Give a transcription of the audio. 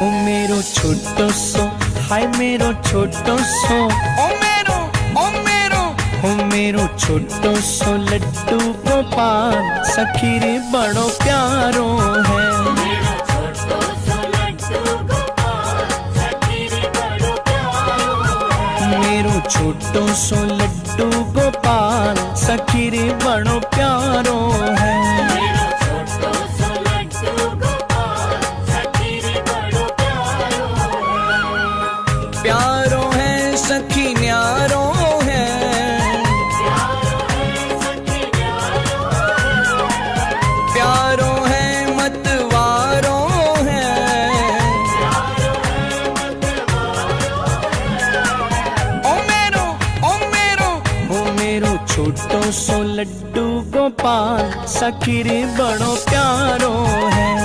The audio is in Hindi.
ओ मेरो छोटो सो, हाय मेरो छोटो सो, ओ मेरो छोटो सो लड्डू गोपाल, सखी रे बड़ो प्यारो है। मेरो छोटो सो लड्डू गोपाल, सखी रे बड़ो प्यारो है। मेरो छोटो सो लड्डू गोपाल, सखी रे बड़ो प्यारो है। मेरो छोटो सो लड्डू गोपाल, सखी रे बड़ो प्यारो है। प्यारो है सखी न्यारो है, प्यारो है मतवारो है। ओ मेरो छोटो सो लड्डू गोपाल, सखी रे बड़ो प्यारो है।